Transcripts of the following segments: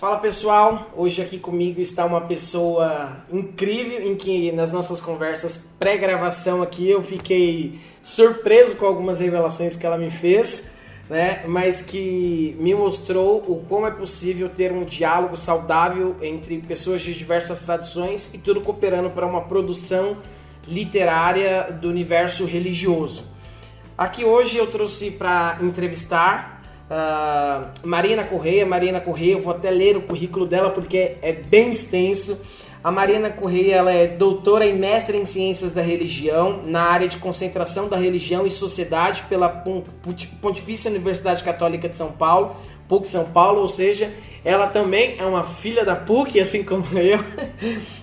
Fala pessoal, hoje aqui comigo está uma pessoa incrível em que nas nossas conversas pré-gravação aqui eu fiquei surpreso com algumas revelações que ela me fez, né? Mas que me mostrou o como é possível ter um diálogo saudável entre pessoas de diversas tradições e tudo cooperando para uma produção literária do universo religioso. Aqui hoje eu trouxe para entrevistar Marina Correia, eu vou até ler o currículo dela porque é bem extenso. A Marina Correia, ela é doutora e mestre em Ciências da Religião, na área de concentração da religião e sociedade pela Pontifícia Universidade Católica de São Paulo, PUC São Paulo, ou seja, ela também é uma filha da PUC, assim como eu.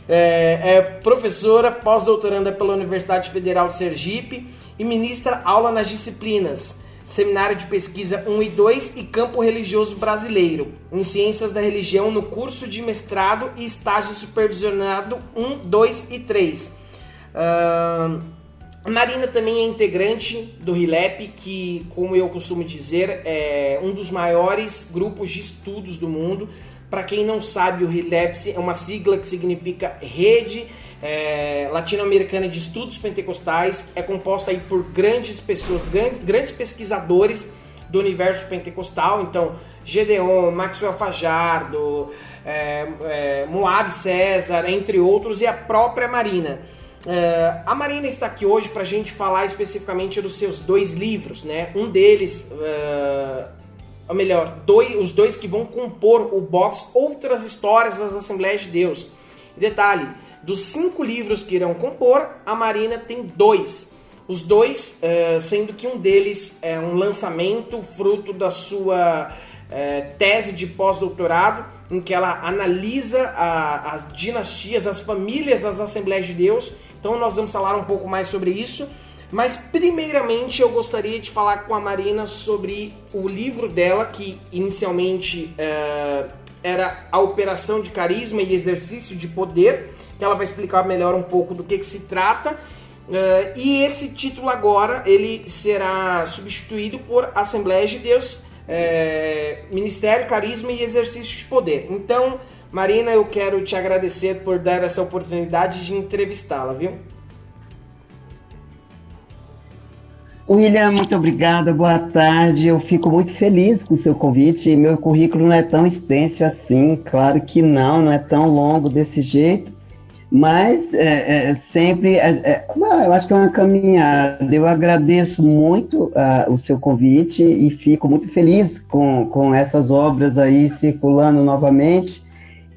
É professora, pós-doutoranda pela Universidade Federal de Sergipe e ministra aula nas disciplinas Seminário de Pesquisa 1 e 2 e Campo Religioso Brasileiro, em Ciências da Religião no curso de mestrado e estágio supervisionado 1, 2 e 3. A Marina também é integrante do RILEP, que, como eu costumo dizer, é um dos maiores grupos de estudos do mundo. Para quem não sabe, o RILEP é uma sigla que significa Rede Latino-Americana de Estudos Pentecostais. É composta aí por grandes pessoas, grandes pesquisadores do universo pentecostal. Então, Gedeon, Maxwell Fajardo, Moab César, entre outros, e a própria Marina. A Marina está aqui hoje para a gente falar especificamente dos seus 2 livros, né? Um deles... ou melhor, os dois que vão compor o box Outras Histórias das Assembleias de Deus. Detalhe, dos 5 livros que irão compor, a Marina tem 2. Os 2, sendo que um deles é um lançamento fruto da sua tese de pós-doutorado, em que ela analisa as dinastias, as famílias das Assembleias de Deus. Então nós vamos falar um pouco mais sobre isso. Mas primeiramente eu gostaria de falar com a Marina sobre o livro dela, que inicialmente era A Operação de Carisma e Exercício de Poder, que ela vai explicar melhor um pouco do que se trata. E esse título agora ele será substituído por Assembleias de Deus, Ministério, Carisma e Exercício de Poder. Então, Marina, eu quero te agradecer por dar essa oportunidade de entrevistá-la, viu? William, muito obrigada, boa tarde. Eu fico muito feliz com o seu convite. Meu currículo não é tão extenso assim, claro que não é tão longo desse jeito, mas sempre, eu acho que é uma caminhada. Eu agradeço muito o seu convite e fico muito feliz com essas obras aí circulando novamente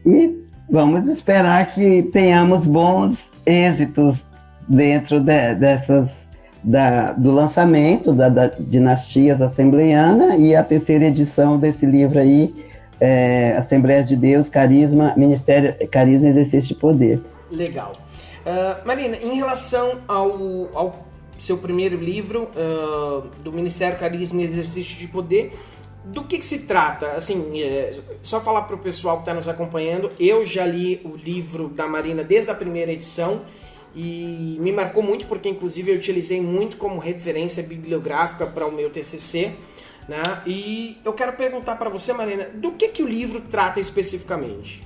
e vamos esperar que tenhamos bons êxitos dentro dessas do lançamento da Dinastias Assembleiana e a 3ª edição desse livro aí, Assembleias de Deus, Carisma, Ministério, Carisma e Exercício de Poder. Legal. Marina, em relação ao seu primeiro livro, do Ministério, Carisma e Exercício de Poder, do que se trata? Assim, só falar para o pessoal que está nos acompanhando, eu já li o livro da Marina desde a primeira edição, e me marcou muito porque, inclusive, eu utilizei muito como referência bibliográfica para o meu TCC, né? E eu quero perguntar para você, Marina, do que o livro trata especificamente?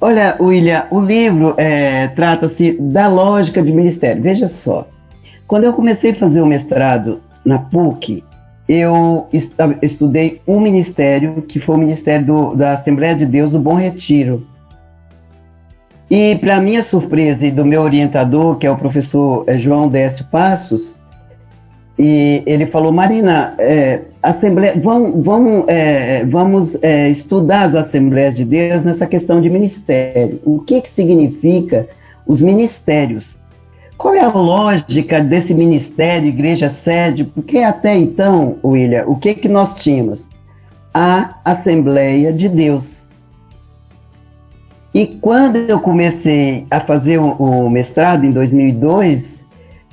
Olha, William, o livro trata-se da lógica de ministério. Veja só, quando eu comecei a fazer o mestrado na PUC, eu estudei um ministério, que foi o Ministério da Assembleia de Deus do Bom Retiro. E, para minha surpresa e do meu orientador, que é o professor João Décio Passos, e ele falou: Marina, vamos estudar as Assembleias de Deus nessa questão de ministério. O que significa os ministérios? Qual é a lógica desse ministério, igreja sede? Porque até então, William, o que nós tínhamos? A Assembleia de Deus. E quando eu comecei a fazer o mestrado, em 2002,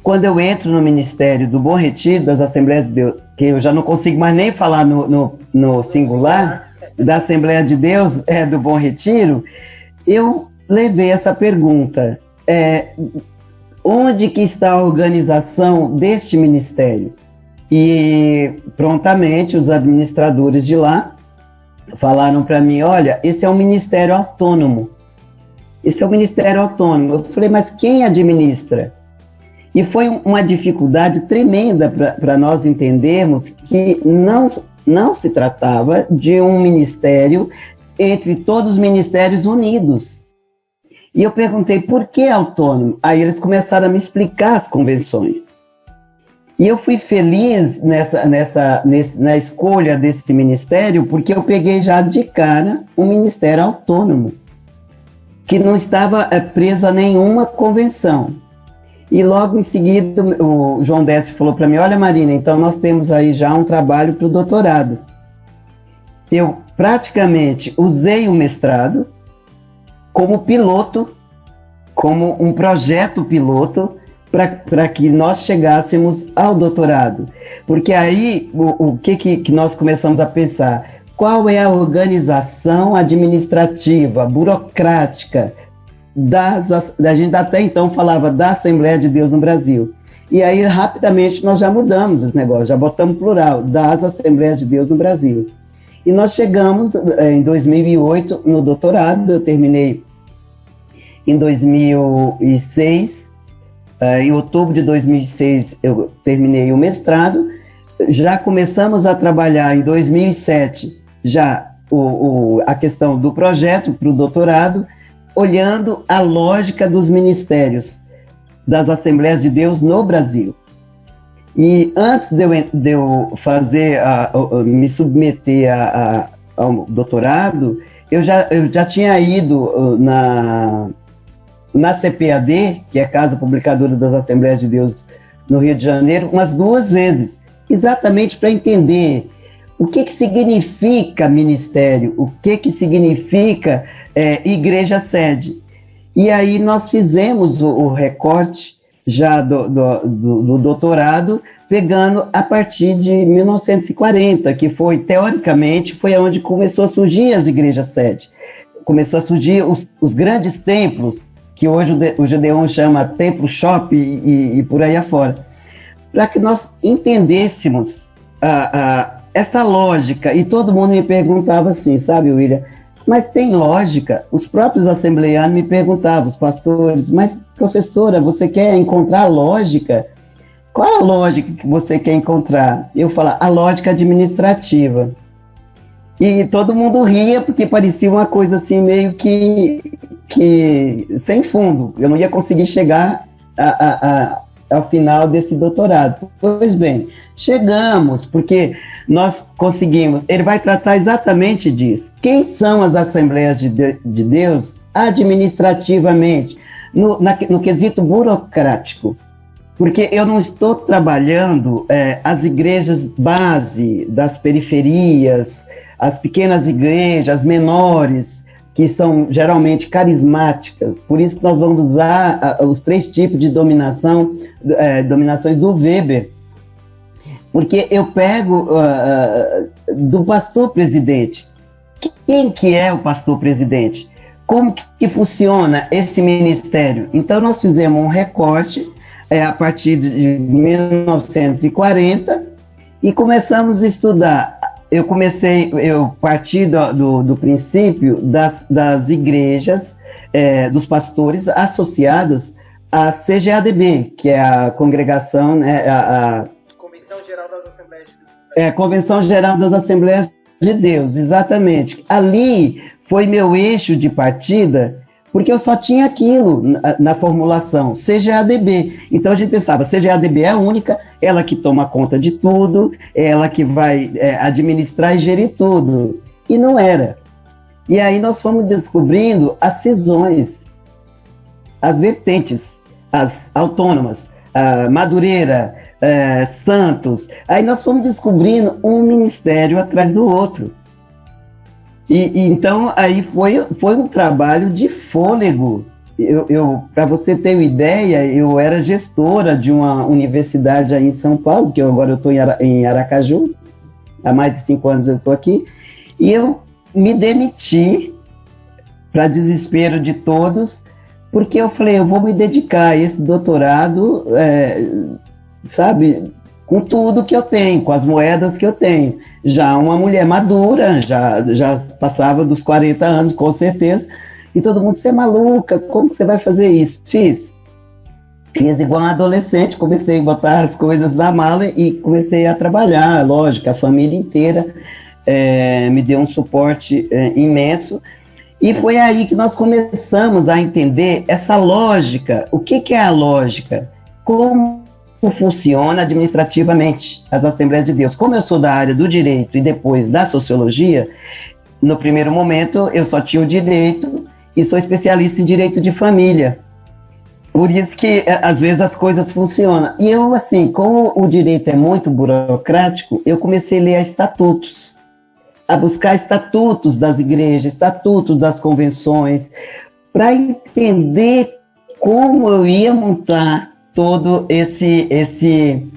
quando eu entro no Ministério do Bom Retiro, das Assembleias de Deus, que eu já não consigo mais nem falar no singular, da Assembleia de Deus, do Bom Retiro, eu levei essa pergunta: onde que está a organização deste ministério? E prontamente os administradores de lá falaram para mim, olha, esse é um ministério autônomo. Esse é um ministério autônomo. Eu falei, mas quem administra? E foi uma dificuldade tremenda para nós entendermos que não se tratava de um ministério entre todos os ministérios unidos. E eu perguntei, por que autônomo? Aí eles começaram a me explicar as convenções. E eu fui feliz na escolha desse ministério, porque eu peguei já de cara um ministério autônomo, que não estava preso a nenhuma convenção. E logo em seguida o João Décio falou para mim, olha Marina, então nós temos aí já um trabalho para o doutorado. Eu praticamente usei o mestrado como piloto, como um projeto piloto, para que nós chegássemos ao doutorado. Porque aí, o que nós começamos a pensar? Qual é a organização administrativa, burocrática, a gente até então falava da Assembleia de Deus no Brasil. E aí, rapidamente, nós já mudamos esse negócio, já botamos plural, das Assembleias de Deus no Brasil. E nós chegamos, em 2008, no doutorado, eu terminei em 2006, em outubro de 2006 eu terminei o mestrado, já começamos a trabalhar em 2007, já a questão do projeto para o doutorado, olhando a lógica dos ministérios das Assembleias de Deus no Brasil. E antes de eu fazer, me submeter ao doutorado, eu já tinha ido na CPAD, que é a Casa Publicadora das Assembleias de Deus no Rio de Janeiro, umas 2 vezes, exatamente para entender o que significa ministério, o que significa igreja sede. E aí nós fizemos o recorte já do doutorado, pegando a partir de 1940, que foi, teoricamente, foi onde começou a surgir as igrejas sede. Começou a surgir os grandes templos, que hoje o Gedeon chama templo shop e por aí afora, para que nós entendêssemos essa lógica. E todo mundo me perguntava assim, sabe, William, mas tem lógica? Os próprios assembleianos me perguntavam, os pastores, mas professora, você quer encontrar lógica? Qual é a lógica que você quer encontrar? Eu falava, a lógica administrativa. E todo mundo ria, porque parecia uma coisa assim meio que sem fundo. Eu não ia conseguir chegar ao final desse doutorado. Pois bem, chegamos, porque nós conseguimos. Ele vai tratar exatamente disso. Quem são as Assembleias de Deus administrativamente, no quesito burocrático? Porque eu não estou trabalhando as igrejas base das periferias, as pequenas igrejas, as menores, que são geralmente carismáticas. Por isso que nós vamos usar os 3 tipos de dominações do Weber. Porque eu pego do pastor presidente. Quem que é o pastor presidente? Como que funciona esse ministério? Então nós fizemos um recorte a partir de 1940 e começamos a estudar. Eu parti do princípio das igrejas, dos pastores associados à CGADB, que é a congregação, a Convenção Geral das Assembleias de Deus. A Convenção Geral das Assembleias de Deus, exatamente. Ali foi meu eixo de partida, porque eu só tinha aquilo na formulação, CGADB. Então a gente pensava, CGADB é a única, ela que toma conta de tudo, ela que vai administrar e gerir tudo. E não era. E aí nós fomos descobrindo as cisões, as vertentes, as autônomas, Madureira, Santos. Aí nós fomos descobrindo um ministério atrás do outro. Então, aí foi um trabalho de fôlego. Para você ter uma ideia, eu era gestora de uma universidade aí em São Paulo, que agora eu estou em Aracaju, há mais de 5 anos eu estou aqui, e eu me demiti, para desespero de todos, porque eu falei, eu vou me dedicar a esse doutorado, sabe, com tudo que eu tenho, com as moedas que eu tenho. Já uma mulher madura, já passava dos 40 anos, com certeza, e todo mundo, você é maluca, como que você vai fazer isso? Fiz igual um adolescente, comecei a botar as coisas na mala e comecei a trabalhar, lógico, a família inteira me deu um suporte imenso, e foi aí que nós começamos a entender essa lógica. O que é a lógica? Como funciona administrativamente as Assembleias de Deus. Como eu sou da área do direito e depois da sociologia, no primeiro momento eu só tinha o direito e sou especialista em direito de família. Por isso que às vezes as coisas funcionam. E eu, assim, como o direito é muito burocrático, eu comecei a ler estatutos, a buscar estatutos das igrejas, estatutos das convenções, para entender como eu ia montar todo esse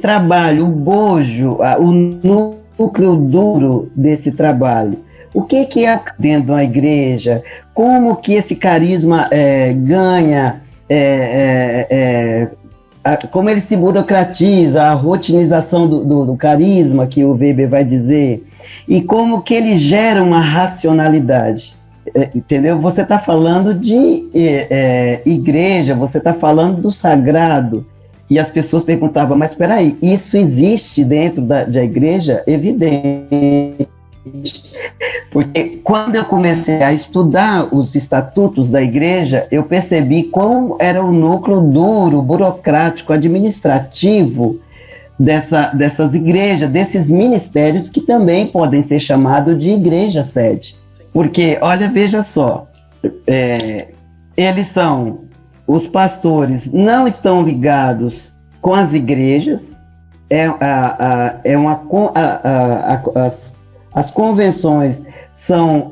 trabalho, o bojo, o núcleo duro desse trabalho. O que é dentro da igreja? Como que esse carisma ganha, como ele se burocratiza, a rotinização do carisma, que o Weber vai dizer, e como que ele gera uma racionalidade. Entendeu? Você está falando de igreja, você está falando do sagrado, e as pessoas perguntavam, mas espera aí, isso existe dentro da igreja? Evidente, porque quando eu comecei a estudar os estatutos da igreja, eu percebi como era o núcleo duro, burocrático, administrativo dessas igrejas, desses ministérios que também podem ser chamados de igreja sede. Porque, olha, veja só, os pastores não estão ligados com as igrejas, as convenções são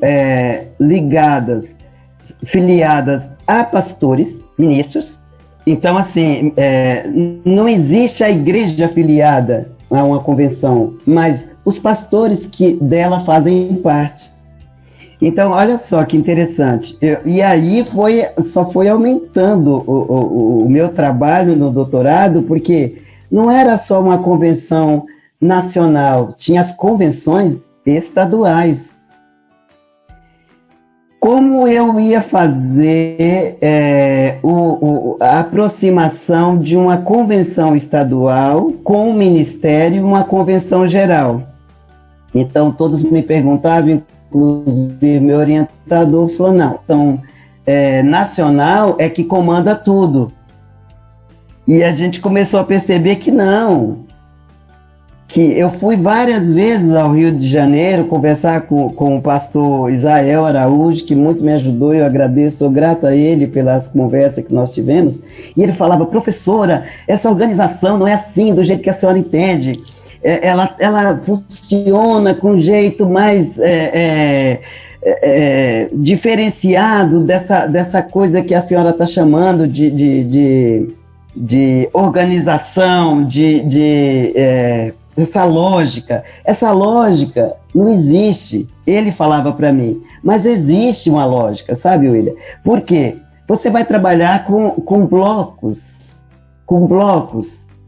filiadas a pastores, ministros. Então, assim, não existe a igreja afiliada a uma convenção, mas os pastores que dela fazem parte. Então, olha só que interessante. E aí só foi aumentando o meu trabalho no doutorado, porque não era só uma convenção nacional, tinha as convenções estaduais. Como eu ia fazer a aproximação de uma convenção estadual com o ministério e uma convenção geral? Então, todos me perguntavam, inclusive meu orientador falou, não, então, nacional é que comanda tudo. E a gente começou a perceber que não, que eu fui várias vezes ao Rio de Janeiro conversar com o pastor Israel Araújo, que muito me ajudou, eu agradeço, sou grato a ele pelas conversas que nós tivemos, e ele falava, professora, essa organização não é assim, do jeito que a senhora entende, ela funciona com um jeito mais diferenciado dessa coisa que a senhora está chamando de organização, essa lógica. Essa lógica não existe. Ele falava para mim, mas existe uma lógica, sabe, William? Por quê? Você vai trabalhar com blocos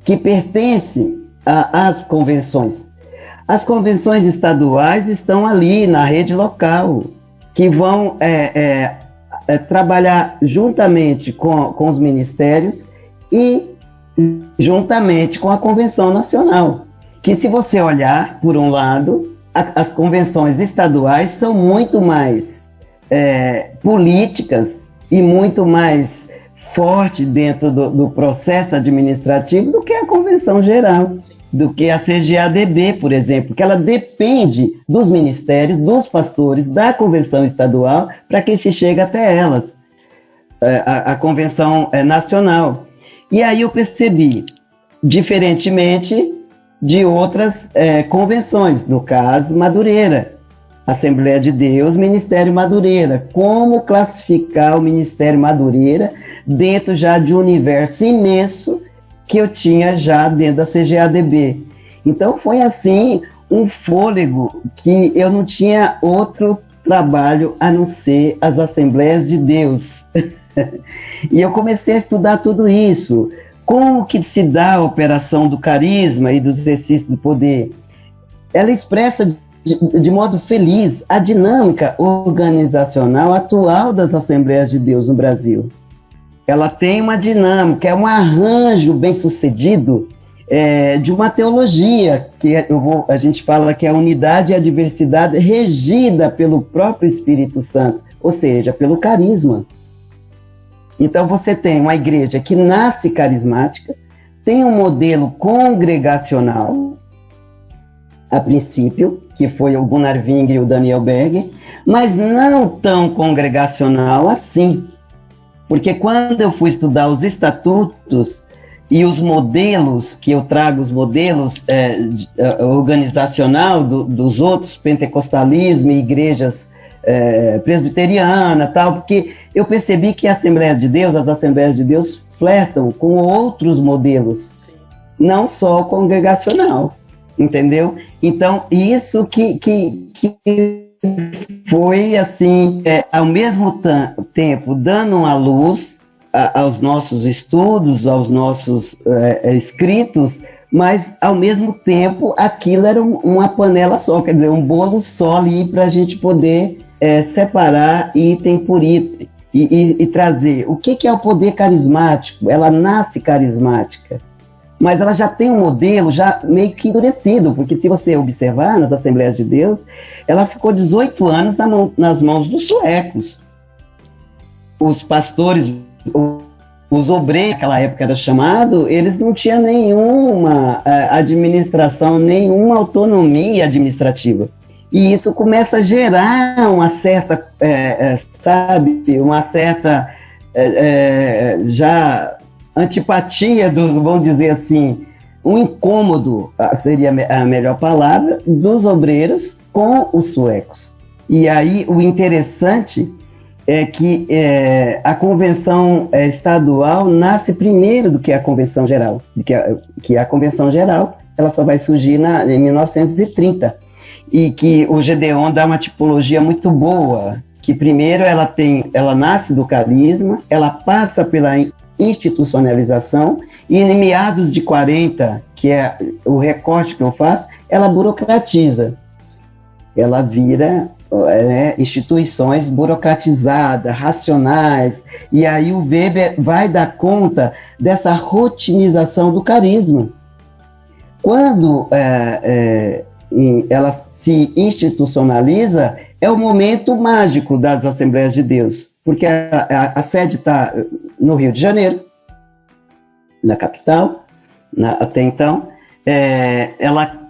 que pertencem às convenções. As convenções estaduais estão ali na rede local, que vão trabalhar juntamente com os ministérios e juntamente com a Convenção Nacional. Que se você olhar, por um lado, as convenções estaduais são muito mais políticas e muito mais forte dentro do processo administrativo do que a Convenção Geral, do que a CGADB, por exemplo, que ela depende dos ministérios, dos pastores, da Convenção Estadual, para que se chegue até elas, a Convenção Nacional. E aí eu percebi, diferentemente de outras convenções, no caso, Madureira, Assembleia de Deus, Ministério Madureira, como classificar o Ministério Madureira dentro já de um universo imenso que eu tinha já dentro da CGADB. Então foi assim, um fôlego que eu não tinha outro trabalho a não ser as Assembleias de Deus. E eu comecei a estudar tudo isso, como que se dá a operação do carisma e do exercício do poder? Ela expressa de modo feliz a dinâmica organizacional atual das Assembleias de Deus no Brasil. Ela tem uma dinâmica, é um arranjo bem-sucedido de uma teologia, que a gente fala que é a unidade e a diversidade regida pelo próprio Espírito Santo, ou seja, pelo carisma. Então você tem uma igreja que nasce carismática, tem um modelo congregacional, a princípio, que foi o Gunnar Wingre e o Daniel Berger, mas não tão congregacional assim. Porque quando eu fui estudar os estatutos e os modelos, que eu trago os modelos organizacional dos outros, pentecostalismo e igrejas presbiteriana, tal, porque eu percebi que a Assembleia de Deus, as Assembleias de Deus flertam com outros modelos, sim, não só o congregacional, entendeu? Então, isso que foi, assim, ao mesmo tempo, dando uma luz aos nossos estudos, aos nossos escritos, mas, ao mesmo tempo, aquilo era uma panela só, quer dizer, um bolo só ali para a gente poder separar item por item e trazer. O que é o poder carismático? Ela nasce carismática, mas ela já tem um modelo já meio que endurecido, porque se você observar nas Assembleias de Deus, ela ficou 18 anos nas mãos dos suecos. Os pastores, os obreiros, naquela época era chamado, eles não tinham nenhuma administração, nenhuma autonomia administrativa. E isso começa a gerar uma certa, uma certa já antipatia dos, vamos dizer assim, um incômodo, seria a melhor palavra, dos obreiros com os suecos. E aí o interessante é que a convenção estadual nasce primeiro do que a convenção geral, que a convenção geral ela só vai surgir em 1930, e que o Gedeon dá uma tipologia muito boa, que primeiro ela nasce do carisma, ela passa pela institucionalização, e em meados de 40, que é o recorte que eu faço, ela burocratiza, ela vira instituições burocratizadas, racionais, e aí o Weber vai dar conta dessa rotinização do carisma. Quando ela se institucionaliza, é o momento mágico das Assembleias de Deus, porque a sede está no Rio de Janeiro, na capital, até então. Ela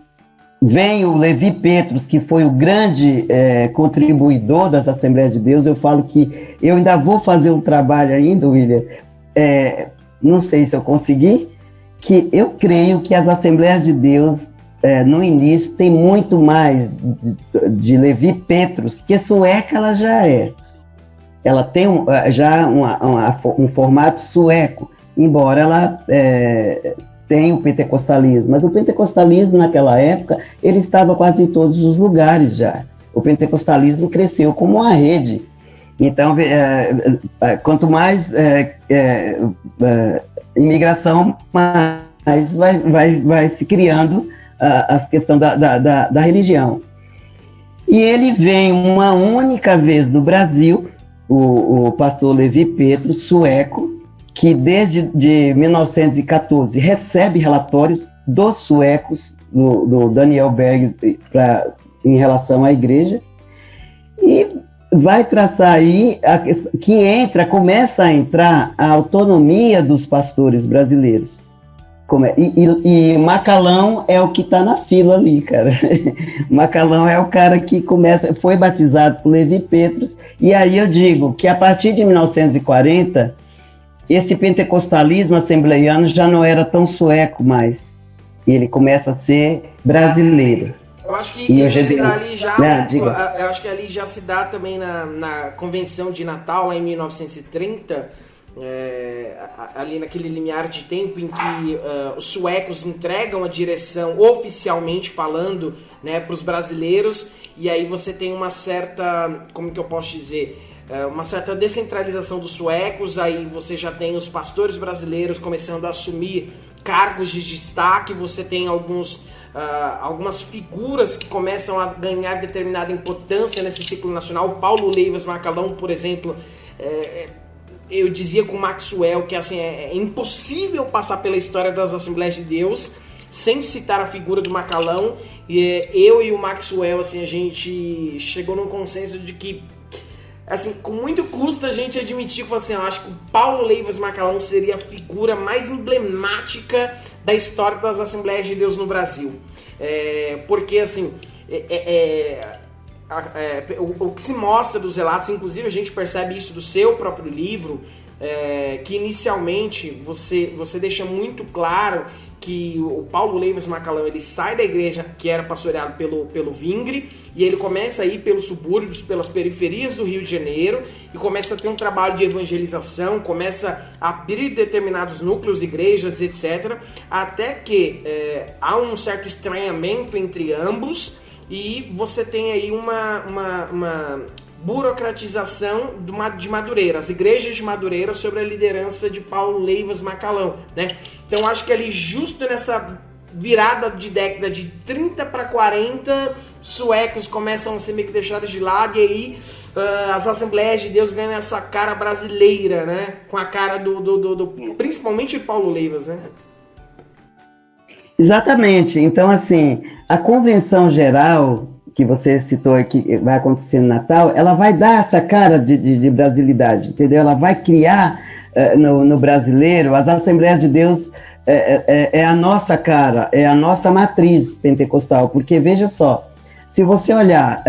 vem o Levi Petrus, que foi o grande contribuidor das Assembleias de Deus. Eu falo que eu ainda vou fazer um trabalho ainda, William, não sei se eu consegui, que eu creio que as Assembleias de Deus, no início, tem muito mais de Levi Petrus, que sueca ela já é. Ela tem já um formato sueco, embora ela tenha o pentecostalismo. Mas o pentecostalismo, naquela época, ele estava quase em todos os lugares já. O pentecostalismo cresceu como uma rede. Então, quanto mais imigração, mais vai se criando a questão da religião. E ele vem uma única vez no Brasil, o pastor Levi Petrus, sueco, que desde 1914 recebe relatórios dos suecos, do Daniel Berg, em relação à igreja, e vai traçar aí começa a entrar a autonomia dos pastores brasileiros. E Macalão é o que está na fila ali, cara. Macalão é o cara que foi batizado por Levi Petrus, e aí eu digo que a partir de 1940, esse pentecostalismo assembleiano já não era tão sueco mais, ele começa a ser brasileiro. Eu acho que isso se dá ali já, eu acho que ali já se dá também na Convenção de Natal, lá em 1930, ali naquele limiar de tempo em que os suecos entregam a direção, oficialmente falando, né, para os brasileiros, e aí você tem uma certa, como que eu posso dizer, uma certa descentralização dos suecos, aí você já tem os pastores brasileiros começando a assumir cargos de destaque, você tem algumas figuras que começam a ganhar determinada importância nesse ciclo nacional. O Paulo Leivas Macalão, por exemplo, eu dizia com o Maxwell que assim, é impossível passar pela história das Assembleias de Deus sem citar a figura do Macalão, e eu e o Maxwell, assim, a gente chegou num consenso de que, assim, com muito custo a gente admitir que, assim, eu acho que o Paulo Leivas Macalão seria a figura mais emblemática da história das Assembleias de Deus no Brasil. Porque, assim, o que se mostra dos relatos, inclusive a gente percebe isso do seu próprio livro, que inicialmente você deixa muito claro que o Paulo Leivas Macalão, ele sai da igreja que era pastoreado pelo Vingre, e ele começa a ir pelos subúrbios, pelas periferias do Rio de Janeiro, e começa a ter um trabalho de evangelização, começa a abrir determinados núcleos, igrejas, etc., até que há um certo estranhamento entre ambos, e você tem aí uma burocratização de Madureira, as igrejas de Madureira sob a liderança de Paulo Leivas Macalão, né? Então acho que ali justo nessa virada de década de 30 para 40, suecos começam a ser meio que deixados de lado, e aí as Assembleias de Deus ganham essa cara brasileira, né? Com a cara do principalmente Paulo Leivas, né? Exatamente. Então, assim, a convenção geral que você citou aqui, que vai acontecer no Natal, ela vai dar essa cara de brasilidade, entendeu? Ela vai criar no brasileiro, as Assembleias de Deus é a nossa cara, é a nossa matriz pentecostal, porque veja só, se você olhar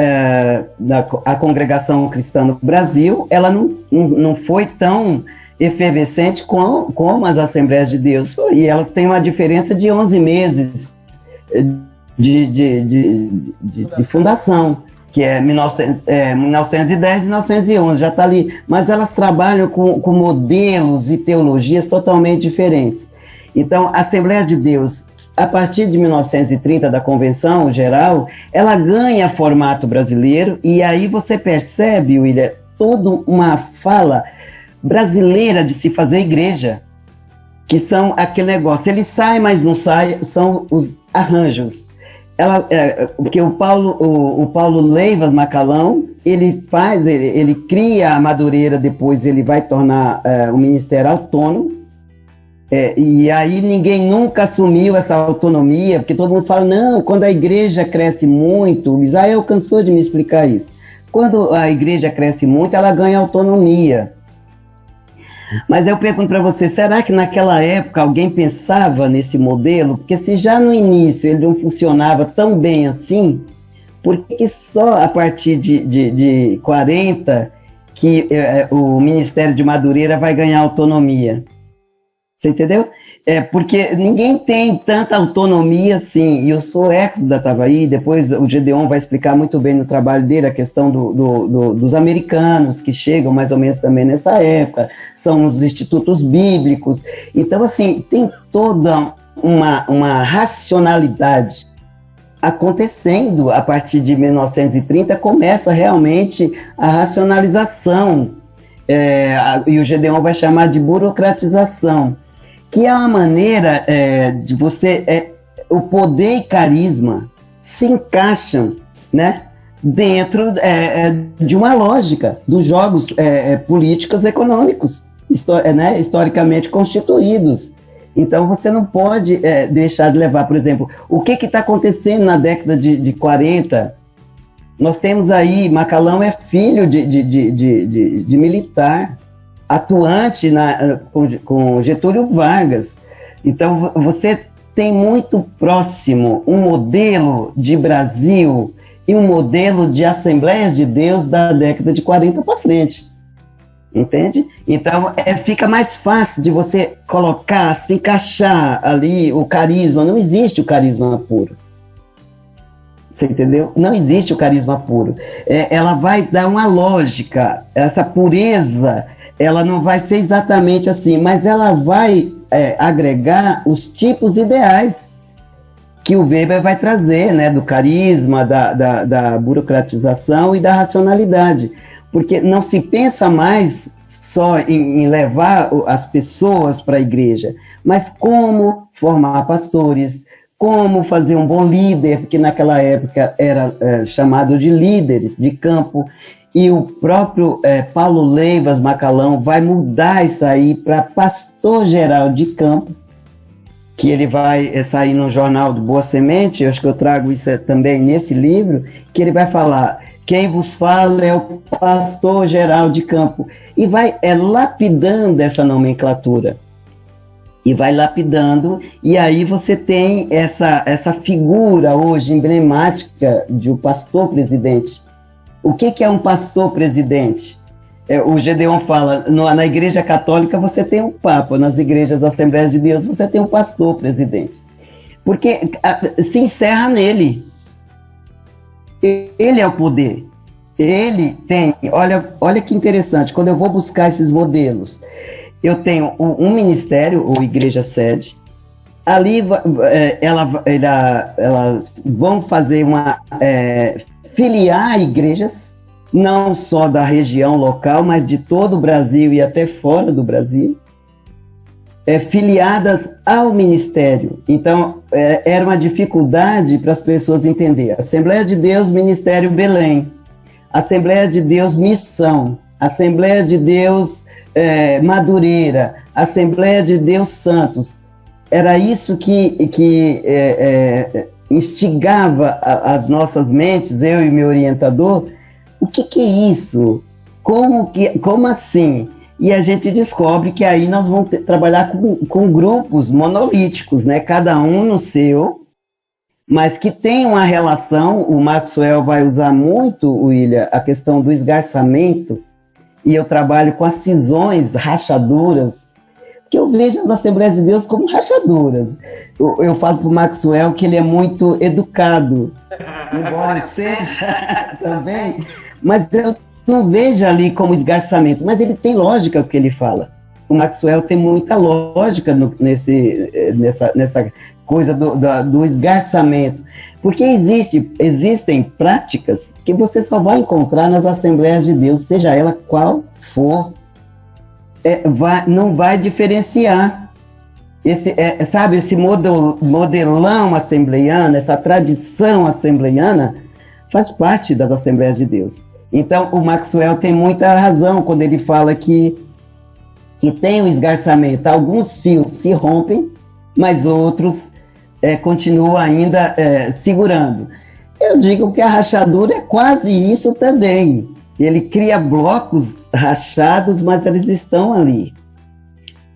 a congregação cristã no Brasil, ela não foi tão efervescente como as Assembleias de Deus, e elas têm uma diferença de 11 meses de fundação, que é 1910, 1911, já está ali, mas elas trabalham com modelos e teologias totalmente diferentes. Então, a Assembleia de Deus, a partir de 1930, da Convenção Geral, ela ganha formato brasileiro, e aí você percebe, William, toda uma fala brasileira de se fazer igreja, que são aquele negócio, ele sai, mas não sai, são os arranjos. Porque o Paulo Leivas Macalão, ele cria a Madureira, depois ele vai tornar o ministério autônomo, e aí ninguém nunca assumiu essa autonomia, porque todo mundo fala, não, quando a igreja cresce muito, o Israel cansou de me explicar isso, quando a igreja cresce muito, ela ganha autonomia. Mas eu pergunto para você, será que naquela época alguém pensava nesse modelo? Porque se já no início ele não funcionava tão bem assim, por que só a partir de 40 que o Ministério de Madureira vai ganhar autonomia? Você entendeu? Porque ninguém tem tanta autonomia assim, e os suecos da Tavaí, depois o Gedeon vai explicar muito bem no trabalho dele a questão dos americanos que chegam mais ou menos também nessa época, são os institutos bíblicos, então assim, tem toda uma racionalidade acontecendo a partir de 1930, começa realmente a racionalização, e o Gedeon vai chamar de burocratização, que é uma maneira de você... o poder e carisma se encaixam, né, dentro de uma lógica dos jogos políticos econômicos, historicamente constituídos. Então você não pode deixar de levar, por exemplo, o que está acontecendo na década de 40? Nós temos aí, Macalão é filho de militar, atuante com Getúlio Vargas. Então, você tem muito próximo um modelo de Brasil e um modelo de Assembleias de Deus da década de 40 para frente. Entende? Então, fica mais fácil de você colocar, se encaixar ali o carisma. Não existe o carisma puro. Você entendeu? Não existe o carisma puro. Ela vai dar uma lógica, essa pureza, ela não vai ser exatamente assim, mas ela vai agregar os tipos ideais que o Weber vai trazer, né, do carisma, da burocratização e da racionalidade. porque não se pensa mais só em levar as pessoas para a igreja, mas como formar pastores, como fazer um bom líder, porque naquela época era chamado de líderes de campo, e o próprio Paulo Leivas Macalão vai mudar isso aí para pastor geral de campo, que ele vai sair no jornal do Boa Semente, eu acho que eu trago isso também nesse livro, que ele vai falar, quem vos fala é o pastor geral de campo, e vai lapidando essa nomenclatura, e vai lapidando, e aí você tem essa figura hoje emblemática de um pastor presidente. O que é um pastor presidente? O Gedeon fala, na igreja católica você tem um papa, nas igrejas Assembleias de Deus você tem um pastor presidente. Porque se encerra nele. Ele é o poder. Ele tem, olha que interessante, quando eu vou buscar esses modelos, eu tenho um ministério, ou igreja sede, ali elas vão fazer filiar igrejas, não só da região local, mas de todo o Brasil e até fora do Brasil, filiadas ao ministério. Então, era uma dificuldade para as pessoas entenderem. Assembleia de Deus, Ministério Belém. Assembleia de Deus, Missão. Assembleia de Deus, Madureira. Assembleia de Deus, Santos. Era isso que instigava as nossas mentes, eu e meu orientador. O que é isso? Como assim? E a gente descobre que aí nós vamos trabalhar com grupos monolíticos, né? Cada um no seu, mas que tem uma relação. O Maxwell vai usar muito, William, a questão do esgarçamento, e eu trabalho com as cisões, rachaduras, que eu vejo as Assembleias de Deus como rachaduras. Eu falo para o Maxwell que ele é muito educado, embora seja também, mas eu não vejo ali como esgarçamento, mas ele tem lógica o que ele fala. O Maxwell tem muita lógica nessa coisa do esgarçamento, porque existem práticas que você só vai encontrar nas Assembleias de Deus, seja ela qual for, não vai diferenciar. Esse modelão assembleiano, essa tradição assembleiana, faz parte das Assembleias de Deus. Então, o Maxwell tem muita razão quando ele fala que tem um esgarçamento. Alguns fios se rompem, mas outros continuam ainda segurando. Eu digo que a rachadura é quase isso também. Ele cria blocos rachados, mas eles estão ali.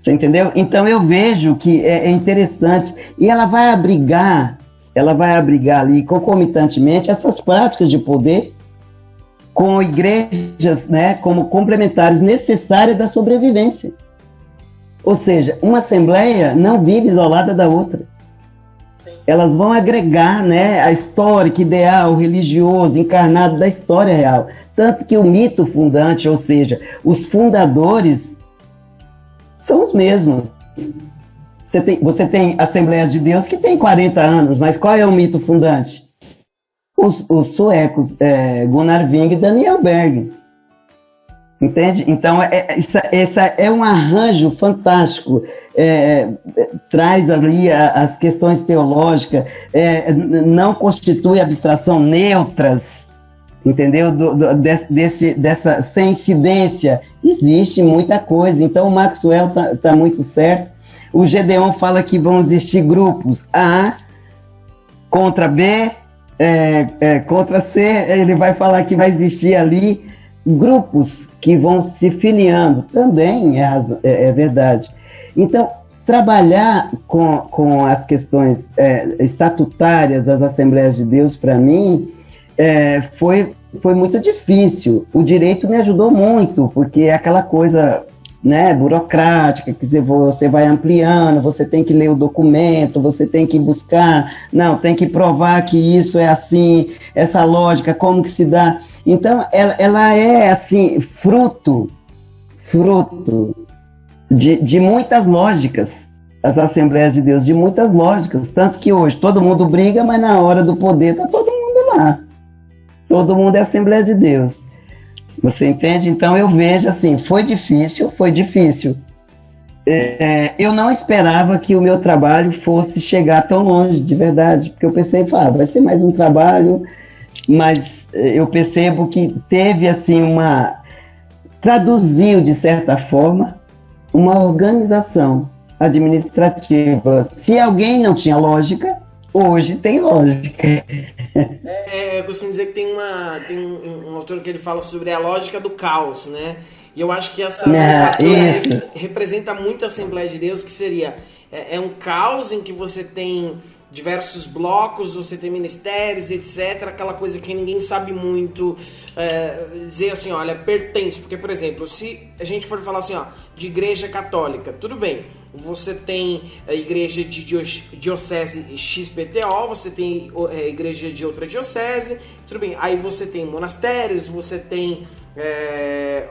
Você entendeu? Então, eu vejo que é interessante. E ela vai abrigar ali, concomitantemente, essas práticas de poder com igrejas, né, como complementares necessárias da sobrevivência. Ou seja, uma assembleia não vive isolada da outra. Sim. Elas vão agregar, né, a histórica, ideal, religioso, encarnado da história real. Tanto que o mito fundante, ou seja, os fundadores, são os mesmos. Você tem Assembleias de Deus que tem 40 anos, mas qual é o mito fundante? Os suecos, Gunnar Wing e Daniel Berg. Entende? Então, essa é um arranjo fantástico. Traz ali as questões teológicas, não constitui abstração neutras, entendeu? Dessa sem incidência. Existe muita coisa. Então, o Maxwell tá muito certo. O Gedeon fala que vão existir grupos A contra B, contra C, ele vai falar que vai existir ali grupos que vão se filiando, também é verdade. Então, trabalhar com as questões estatutárias das Assembleias de Deus, para mim, foi muito difícil. O direito me ajudou muito, porque é aquela coisa, né, burocrática, que você vai ampliando, você tem que ler o documento, você tem que buscar, tem que provar que isso é assim, essa lógica, como que se dá. Então, ela é, assim, fruto de muitas lógicas, as Assembleias de Deus, de muitas lógicas, tanto que hoje todo mundo briga, mas na hora do poder está todo mundo lá. Todo mundo é Assembleia de Deus. Você entende? Então eu vejo assim, foi difícil, foi difícil. Eu não esperava que o meu trabalho fosse chegar tão longe, de verdade, porque eu pensei, vai ser mais um trabalho, mas eu percebo que teve assim traduziu de certa forma uma organização administrativa. Se alguém não tinha lógica, hoje tem lógica. Eu costumo dizer que tem um autor que ele fala sobre a lógica do caos, né? E eu acho que essa nomenclatura representa muito a Assembleia de Deus, que seria um caos em que você tem diversos blocos, você tem ministérios, etc. Aquela coisa que ninguém sabe muito dizer assim, olha, pertence. Porque, por exemplo, se a gente for falar assim, ó, de igreja católica, tudo bem. Você tem a igreja de diocese XPTO, você tem a igreja de outra diocese, tudo bem. Aí você tem monastérios, você tem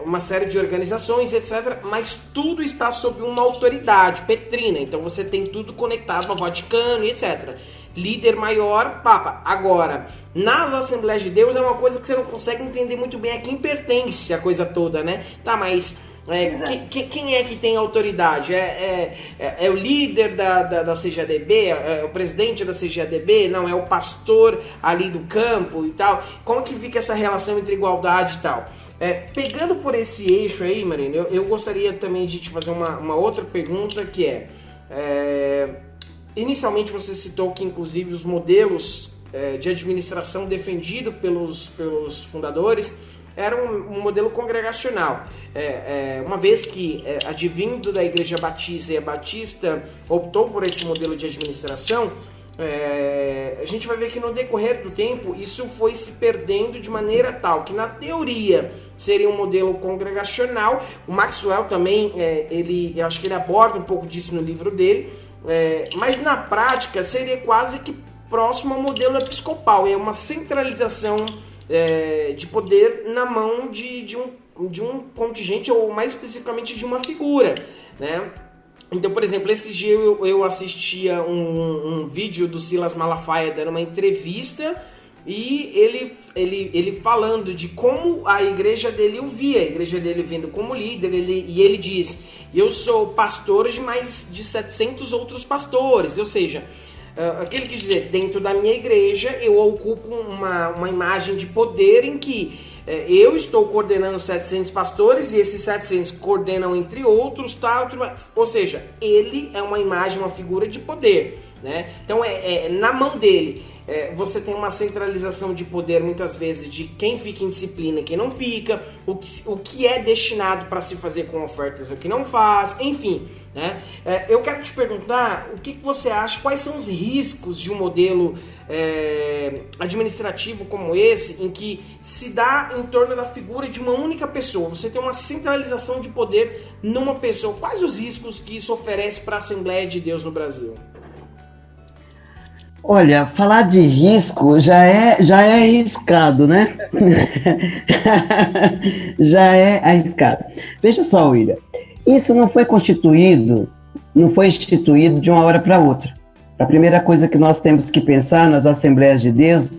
uma série de organizações, etc. Mas tudo está sob uma autoridade petrina. Então você tem tudo conectado ao Vaticano, etc. Líder maior, Papa. Agora, nas Assembleias de Deus é uma coisa que você não consegue entender muito bem a quem pertence a coisa toda, né? Tá, mas... quem é que tem autoridade? É o líder da CGADB? É o presidente da CGADB? Não, é o pastor ali do campo e tal? Como que fica essa relação entre igualdade e tal? Pegando por esse eixo aí, Marina, eu gostaria também de te fazer uma outra pergunta, que inicialmente você citou que inclusive os modelos de administração defendido pelos fundadores era um modelo congregacional, uma vez que, advindo da Igreja Batista, e a Batista optou por esse modelo de administração, a gente vai ver que no decorrer do tempo isso foi se perdendo de maneira tal que na teoria seria um modelo congregacional. O Maxwell também, eu acho que ele aborda um pouco disso no livro dele, mas na prática seria quase que próximo ao modelo episcopal, é uma centralização de poder na mão de um contingente, ou mais especificamente de uma figura, né? Então, por exemplo, esse dia eu assistia um vídeo do Silas Malafaia dando uma entrevista, e ele falando de como a igreja dele o via, a igreja dele vendo como líder, e ele diz: eu sou pastor de mais de 700 outros pastores, ou seja, aquele que dizer, dentro da minha igreja eu ocupo uma imagem de poder em que eu estou coordenando 700 pastores e esses 700 coordenam entre outros, tal, ou seja, ele é uma imagem, uma figura de poder, né? Então na mão dele. Você tem uma centralização de poder muitas vezes de quem fica em disciplina e quem não fica, o que é destinado para se fazer com ofertas e o que não faz, enfim, né? Eu quero te perguntar o que você acha, quais são os riscos de um modelo administrativo como esse, em que se dá em torno da figura de uma única pessoa, você tem uma centralização de poder numa pessoa. Quais os riscos que isso oferece para a Assembleia de Deus no Brasil? Olha, falar de risco já é arriscado, né? Já é arriscado. Veja só, William, isso não foi instituído de uma hora para outra. A primeira coisa que nós temos que pensar nas Assembleias de Deus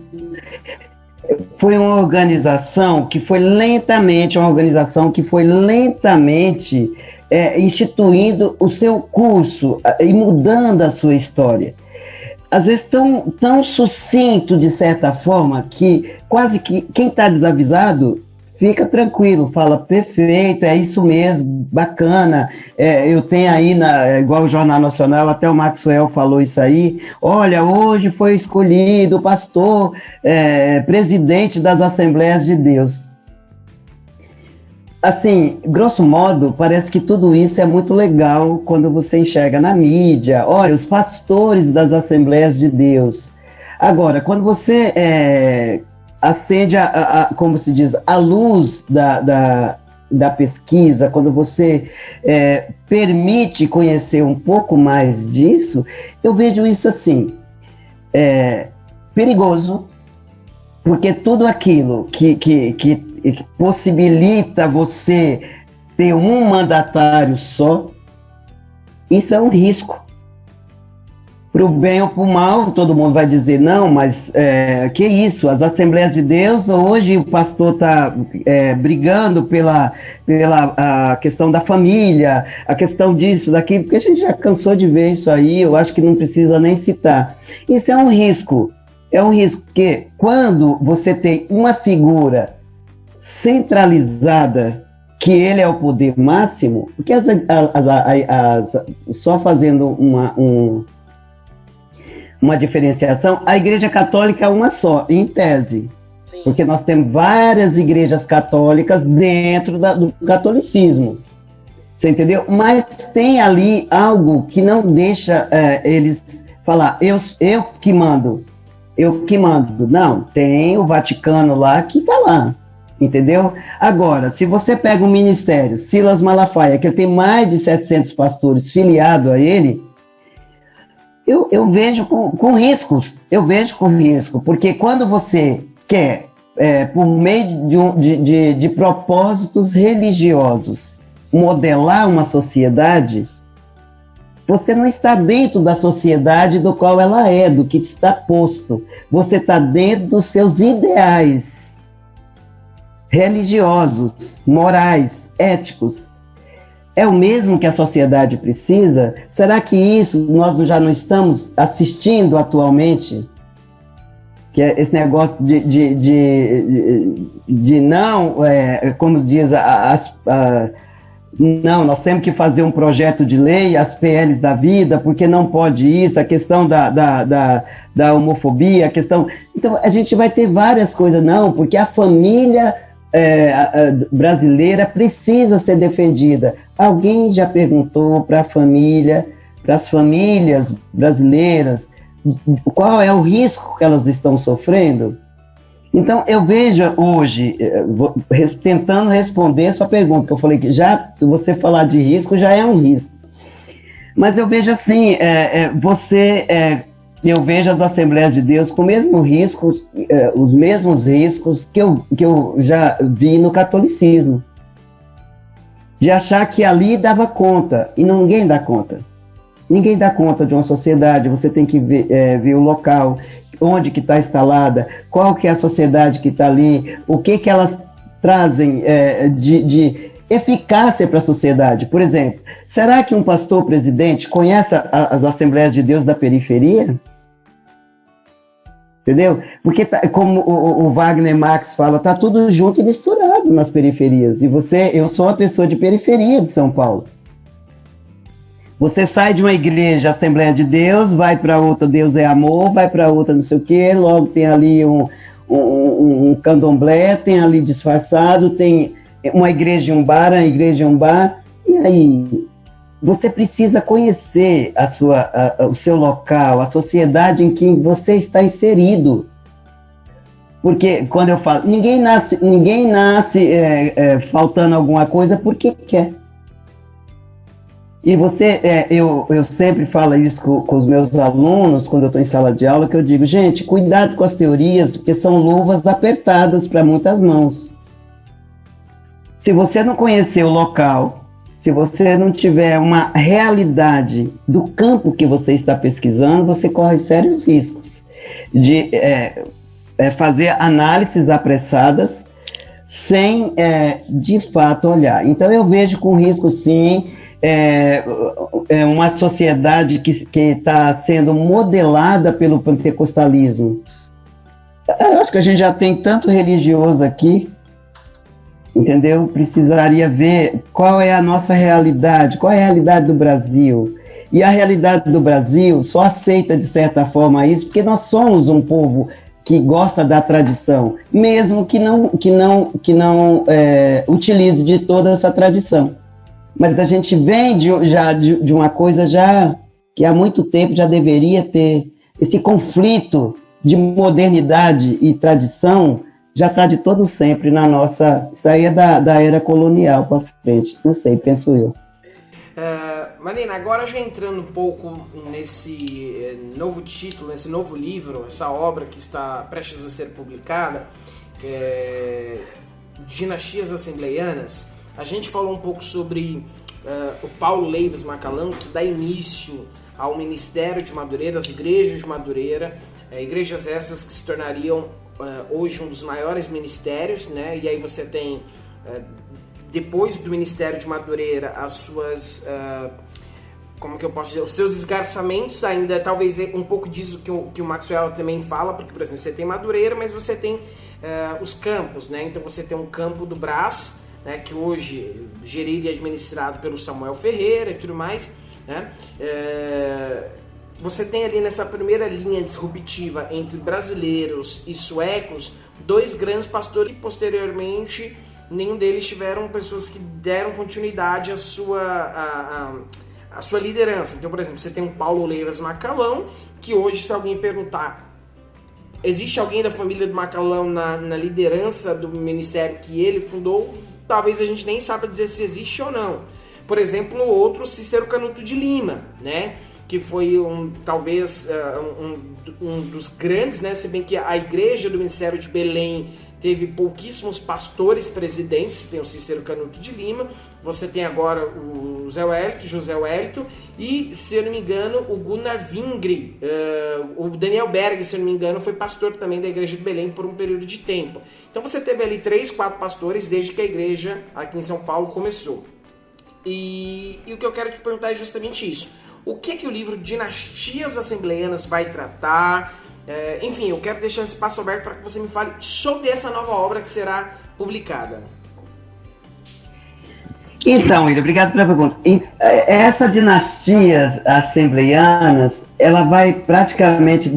foi uma organização que foi lentamente instituindo o seu curso e mudando a sua história. Às vezes tão sucinto, de certa forma, que quase que quem está desavisado fica tranquilo, fala, perfeito, é isso mesmo, bacana, eu tenho aí, igual o Jornal Nacional, até o Maxwell falou isso aí, olha, hoje foi escolhido o pastor presidente das Assembleias de Deus. Assim, grosso modo, parece que tudo isso é muito legal quando você enxerga na mídia, olha, os pastores das Assembleias de Deus. Agora, quando você acende, como se diz, a luz da pesquisa, quando você permite conhecer um pouco mais disso, eu vejo isso assim, perigoso, porque tudo aquilo que possibilita você ter um mandatário só, isso é um risco. Pro bem ou pro mal, todo mundo vai dizer não, mas que isso? As Assembleias de Deus, hoje o pastor está brigando pela a questão da família, a questão disso, daquilo, porque a gente já cansou de ver isso aí, eu acho que não precisa nem citar. Isso é um risco, que quando você tem uma figura centralizada, que ele é o poder máximo, porque só fazendo uma diferenciação, a Igreja Católica é uma só, em tese. Sim. Porque nós temos várias igrejas católicas dentro do catolicismo. Você entendeu? Mas tem ali algo que não deixa eles falar, eu que mando. Não, tem o Vaticano lá que está lá. Entendeu? Agora, se você pega um ministério, Silas Malafaia, que tem mais de 700 pastores filiados a ele, eu vejo com riscos, porque quando você quer, por meio de propósitos religiosos, modelar uma sociedade, você não está dentro da sociedade do qual ela é, do que está posto. Você está dentro dos seus ideais religiosos, morais, éticos. É o mesmo que a sociedade precisa? Será que isso nós já não estamos assistindo atualmente? Que é esse negócio de não, como diz, não, nós temos que fazer um projeto de lei, as PLs da vida, porque não pode isso, a questão da homofobia, a questão... Então, a gente vai ter várias coisas, não, porque a família brasileira precisa ser defendida. Alguém já perguntou para as famílias brasileiras, qual é o risco que elas estão sofrendo? Então, eu vejo hoje, tentando responder sua pergunta, que eu falei que já você falar de risco já é um risco. Mas eu vejo assim, eu vejo as Assembleias de Deus com os mesmos riscos que eu já vi no catolicismo. De achar que ali dava conta, e ninguém dá conta. Ninguém dá conta de uma sociedade, você tem que ver o local, onde que está instalada, qual que é a sociedade que está ali, o que elas trazem de eficácia para a sociedade. Por exemplo, será que um pastor presidente conhece as Assembleias de Deus da periferia? Entendeu? Porque, como o Wagner Marx fala, está tudo junto e misturado nas periferias. E eu sou uma pessoa de periferia de São Paulo. Você sai de uma igreja, Assembleia de Deus, vai para outra, Deus é amor, vai para outra não sei o quê, logo tem ali um candomblé, tem ali disfarçado, tem uma igreja e um bar, e aí você precisa conhecer o seu local, a sociedade em que você está inserido. Porque quando eu falo, ninguém nasce faltando alguma coisa porque quer. E eu sempre falo isso com os meus alunos, quando eu estou em sala de aula, que eu digo, gente, cuidado com as teorias, porque são luvas apertadas para muitas mãos. Se você não conhecer o local, se você não tiver uma realidade do campo que você está pesquisando, você corre sérios riscos de fazer análises apressadas sem, de fato, olhar. Então, eu vejo com risco, sim, uma sociedade que está sendo modelada pelo pentecostalismo. Eu acho que a gente já tem tanto religioso aqui, entendeu? Precisaria ver qual é a nossa realidade, qual é a realidade do Brasil. E a realidade do Brasil só aceita, de certa forma, isso, porque nós somos um povo que gosta da tradição, mesmo que não utilize de toda essa tradição. Mas a gente vem de uma coisa já que há muito tempo já deveria ter esse conflito de modernidade e tradição, já está de todo sempre na nossa... Isso aí é da era colonial para frente, não sei, penso eu. Marina, agora já entrando um pouco nesse novo título, nesse novo livro, essa obra que está prestes a ser publicada, que é Dinastias Assembleianas, a gente falou um pouco sobre o Paulo Leivas Macalão, que dá início ao ministério de Madureira, às igrejas de Madureira, igrejas essas que se tornariam hoje um dos maiores ministérios, né? E aí você tem, depois do ministério de Madureira, as suas... como que eu posso dizer, os seus esgarçamentos ainda, talvez um pouco disso que o Maxwell também fala, porque, por exemplo, você tem Madureira, mas você tem os campos, né? Então você tem um campo do Brás, né, que hoje gerido e administrado pelo Samuel Ferreira e tudo mais, né? Você tem ali nessa primeira linha disruptiva entre brasileiros e suecos, 2 grandes pastores e posteriormente nenhum deles tiveram pessoas que deram continuidade à sua liderança. Então, por exemplo, você tem um Paulo Leiras Macalão, que hoje, se alguém perguntar, existe alguém da família do Macalão na liderança do ministério que ele fundou, talvez a gente nem saiba dizer se existe ou não. Por exemplo, o outro, Cícero Canuto de Lima, né? Que foi talvez um dos grandes, né? Se bem que a igreja do Ministério de Belém teve pouquíssimos pastores presidentes, tem o Cícero Canuto de Lima, você tem agora o José Wellington, e, se eu não me engano, o Gunnar Vingre, o Daniel Berg, se eu não me engano, foi pastor também da igreja de Belém por um período de tempo. Então você teve ali 3, 4 pastores desde que a igreja aqui em São Paulo começou. E o que eu quero te perguntar é justamente isso. O que o livro Dinastias Assembleianas vai tratar? Enfim, eu quero deixar esse espaço aberto para que você me fale sobre essa nova obra que será publicada. Então, William, obrigado pela pergunta. Essa Dinastias Assembleianas, ela vai praticamente,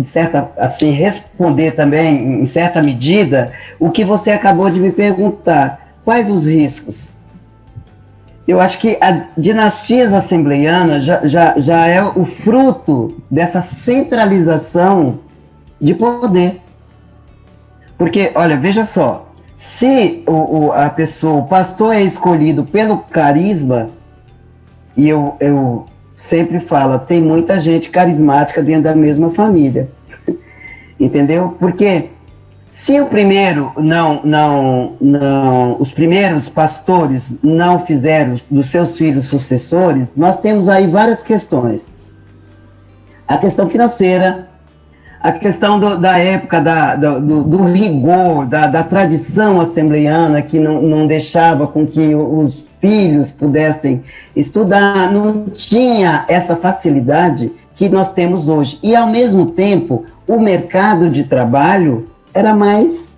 responder também, em certa medida, o que você acabou de me perguntar. Quais os riscos? Eu acho que a Dinastias Assembleianas já é o fruto dessa centralização de poder. Porque, olha, veja só, se o pastor é escolhido pelo carisma, e eu sempre falo, tem muita gente carismática dentro da mesma família, entendeu? Porque se o primeiro os primeiros pastores não fizeram dos seus filhos sucessores, nós temos aí várias questões. A questão financeira, a questão da época, do rigor, da tradição assembleiana, que não deixava com que os filhos pudessem estudar, não tinha essa facilidade que nós temos hoje. E, ao mesmo tempo, o mercado de trabalho era mais,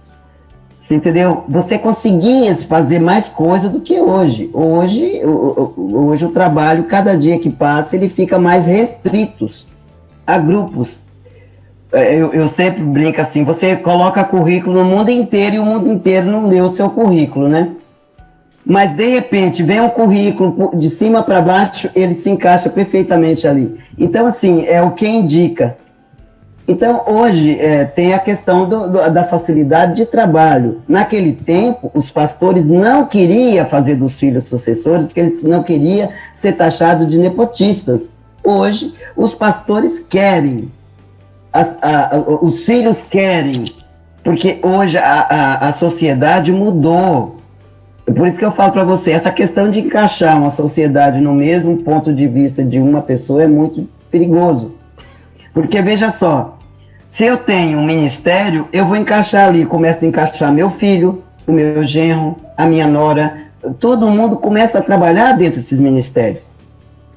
você entendeu? Você conseguia fazer mais coisa do que hoje. Hoje o trabalho, cada dia que passa, ele fica mais restrito a grupos. Eu sempre brinco assim, você coloca currículo no mundo inteiro e o mundo inteiro não lê o seu currículo, né? Mas, de repente, vem um currículo de cima para baixo, ele se encaixa perfeitamente ali. Então, assim, é o que indica. Então, hoje, tem a questão da facilidade de trabalho. Naquele tempo, os pastores não queriam fazer dos filhos sucessores, porque eles não queriam ser taxados de nepotistas. Hoje, os pastores querem. Os filhos querem, porque hoje a sociedade mudou. Por isso que eu falo para você, essa questão de encaixar uma sociedade no mesmo ponto de vista de uma pessoa é muito perigoso. Porque, veja só, se eu tenho um ministério, eu vou encaixar ali, começo a encaixar meu filho, o meu genro, a minha nora, todo mundo começa a trabalhar dentro desses ministérios.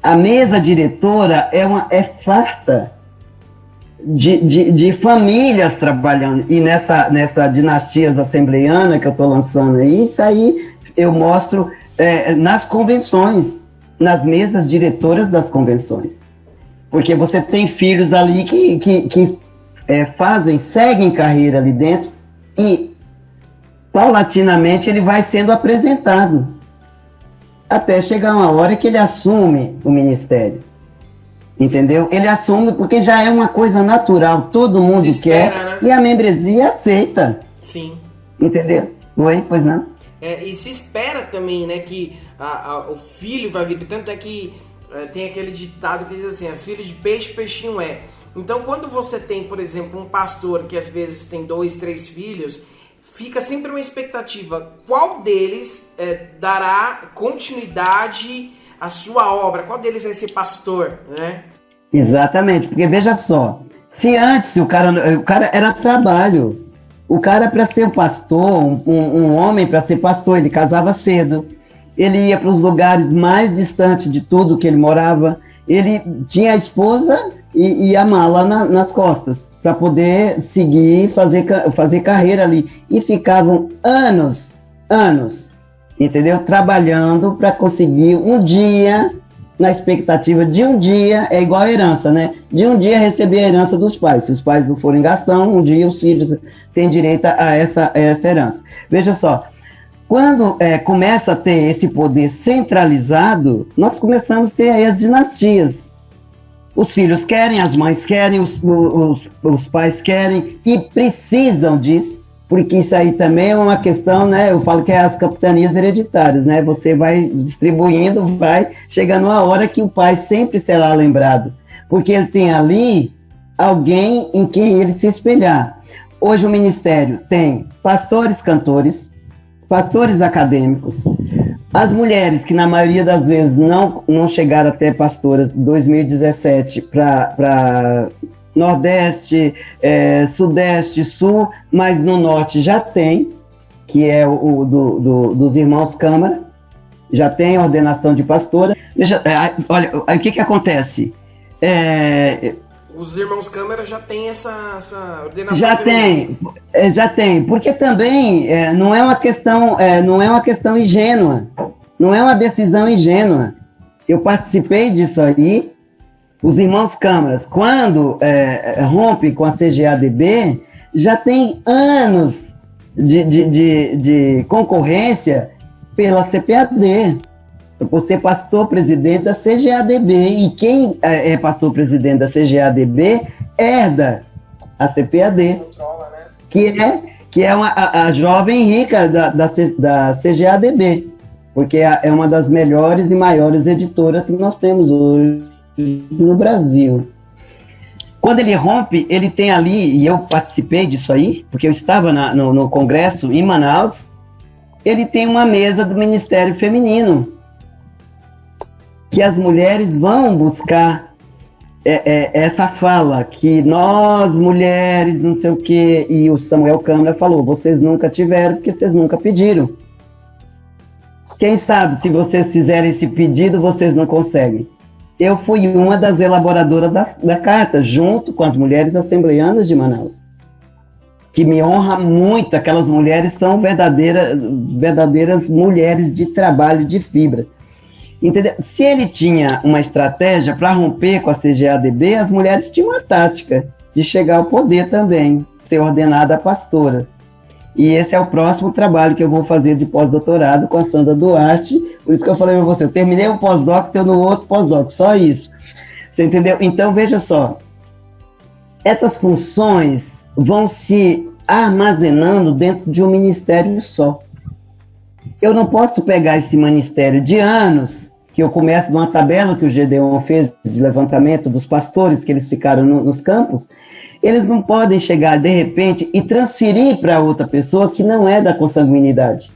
A mesa diretora é farta de famílias trabalhando, e nessa Dinastias Assembleiana que eu estou lançando aí, isso aí eu mostro nas convenções, nas mesas diretoras das convenções, porque você tem filhos ali que seguem carreira ali dentro, e paulatinamente ele vai sendo apresentado, até chegar uma hora que ele assume o ministério. Entendeu? Ele assume porque já é uma coisa natural, todo mundo quer, né? E a membresia aceita. Sim. Entendeu? Oi, pois não? E se espera também, né, que o filho vai vir, tanto é que tem aquele ditado que diz assim, filho de peixe, peixinho é. Então, quando você tem, por exemplo, um pastor que às vezes tem 2, 3 filhos, fica sempre uma expectativa, qual deles dará continuidade a sua obra, qual deles vai ser pastor, né? Exatamente, porque veja só, se antes o cara era trabalho, o cara para ser um pastor, um homem para ser pastor, ele casava cedo, ele ia para os lugares mais distantes de tudo que ele morava, ele tinha a esposa e a mala nas costas para poder seguir, fazer carreira ali, e ficavam anos, entendeu? Trabalhando para conseguir um dia, na expectativa de um dia, é igual a herança, né? De um dia receber a herança dos pais. Se os pais não forem gastão, um dia os filhos têm direito a essa herança. Veja só, quando começa a ter esse poder centralizado, nós começamos a ter aí as dinastias. Os filhos querem, as mães querem, os pais querem e precisam disso. Porque isso aí também é uma questão, né? Eu falo que é as capitanias hereditárias, né? Você vai distribuindo, vai chegando uma hora que o pai sempre será lembrado, porque ele tem ali alguém em quem ele se espelhar. Hoje o ministério tem pastores cantores, pastores acadêmicos, as mulheres que na maioria das vezes não chegaram até pastoras 2017 para Nordeste, Sudeste, Sul, mas no Norte já tem, que é dos irmãos Câmara, já tem ordenação de pastora. Olha, o que acontece? Os irmãos Câmara já tem essa ordenação. Já tem, porque também não é uma questão ingênua, não é uma decisão ingênua. Eu participei disso aí. Os irmãos Câmaras, quando rompem com a CGADB, já tem anos de concorrência pela CPAD, por ser pastor-presidente da CGADB. E quem é pastor-presidente da CGADB herda a CPAD, Controla, né? que é a jovem rica da CGADB, porque é uma das melhores e maiores editoras que nós temos hoje no Brasil. Quando ele rompe, ele tem ali, e eu participei disso aí, porque eu estava no congresso em Manaus, ele tem uma mesa do Ministério Feminino, que as mulheres vão buscar essa fala, que nós, mulheres, não sei o quê, e o Samuel Câmara falou, vocês nunca tiveram, porque vocês nunca pediram. Quem sabe, se vocês fizerem esse pedido, vocês não conseguem. Eu fui uma das elaboradoras da carta, junto com as mulheres assembleianas de Manaus, que me honra muito. Aquelas mulheres são verdadeiras mulheres de trabalho, de fibra. Entendeu? Se ele tinha uma estratégia para romper com a CGADB, as mulheres tinham uma tática de chegar ao poder também, ser ordenada pastora. E esse é o próximo trabalho que eu vou fazer de pós-doutorado com a Sandra Duarte. Por isso que eu falei para você, eu terminei um pós-doc, estou no outro pós-doc, só isso. Você entendeu? Então, veja só, essas funções vão se armazenando dentro de um ministério só. Eu não posso pegar esse ministério de anos, que eu começo numa tabela que o Gedeon fez de levantamento dos pastores que eles ficaram nos campos. Eles não podem chegar, de repente, e transferir para outra pessoa que não é da consanguinidade.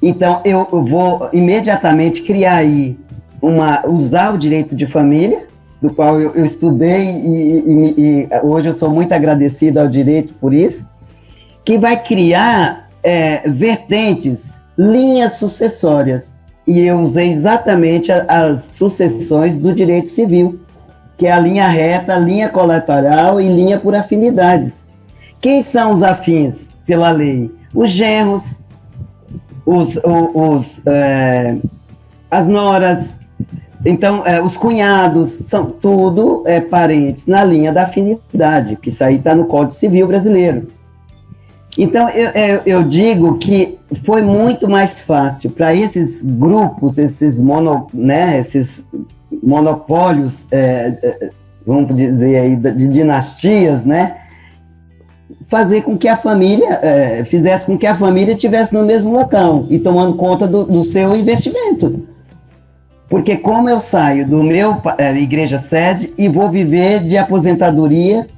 Então, eu vou imediatamente criar aí, usar o direito de família, do qual eu estudei e hoje eu sou muito agradecido ao direito por isso, que vai criar vertentes, linhas sucessórias. E eu usei exatamente as sucessões do direito civil, que é a linha reta, a linha colateral e linha por afinidades. Quem são os afins pela lei? Os genros, as noras, então os cunhados, são tudo parentes na linha da afinidade, que isso aí está no Código Civil brasileiro. Então eu digo que foi muito mais fácil para esses grupos, esses monopólios, vamos dizer aí, de dinastias, né? Fazer com que a família, fizesse com que a família estivesse no mesmo local e tomando conta do seu investimento. Porque como eu saio do meu igreja sede e vou viver de aposentadoria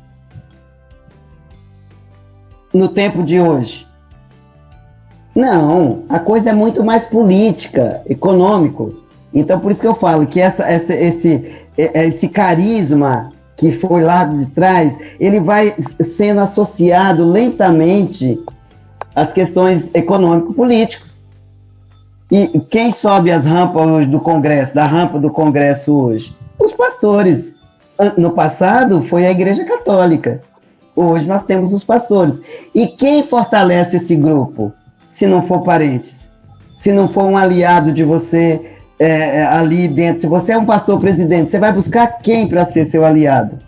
no tempo de hoje? Não, a coisa é muito mais política, econômico. Então, por isso que eu falo que esse carisma que foi lá de trás, ele vai sendo associado lentamente às questões econômico-políticas. E quem sobe as rampas hoje do Congresso, da rampa do Congresso hoje? Os pastores. No passado foi a Igreja Católica. Hoje nós temos os pastores. E quem fortalece esse grupo? Se não for parentes, se não for um aliado de você ali dentro, se você é um pastor presidente, você vai buscar quem para ser seu aliado?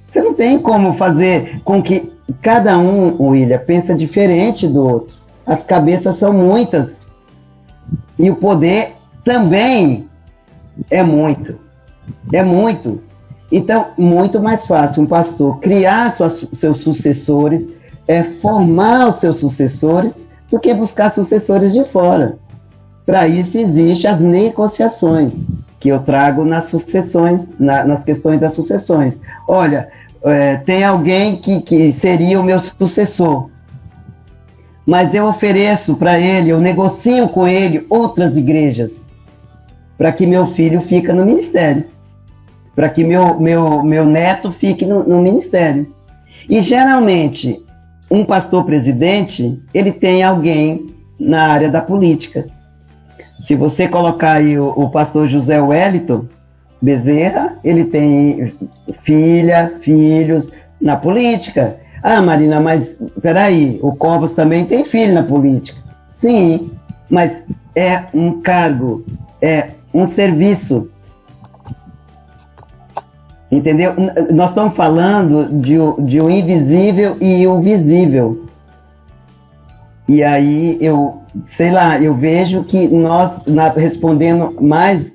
Você não tem como fazer com que cada um, William, pensa diferente do outro. As cabeças são muitas. E o poder também é muito. É muito. Então, muito mais fácil um pastor criar seus sucessores, formar os seus sucessores, do que buscar sucessores de fora. Para isso existem as negociações, que eu trago nas sucessões, nas questões das sucessões. Olha, tem alguém que seria o meu sucessor, mas eu ofereço para ele, eu negocio com ele outras igrejas, para que meu filho fique no ministério, para que meu neto fique no ministério. E geralmente, um pastor presidente, ele tem alguém na área da política. Se você colocar aí o pastor José Wellington Bezerra, ele tem filhos na política. Ah, Marina, mas peraí, o Covas também tem filho na política. Sim, mas é um cargo, é um serviço. Entendeu? Nós estamos falando de um invisível e o visível. E aí eu vejo que nós, respondendo mais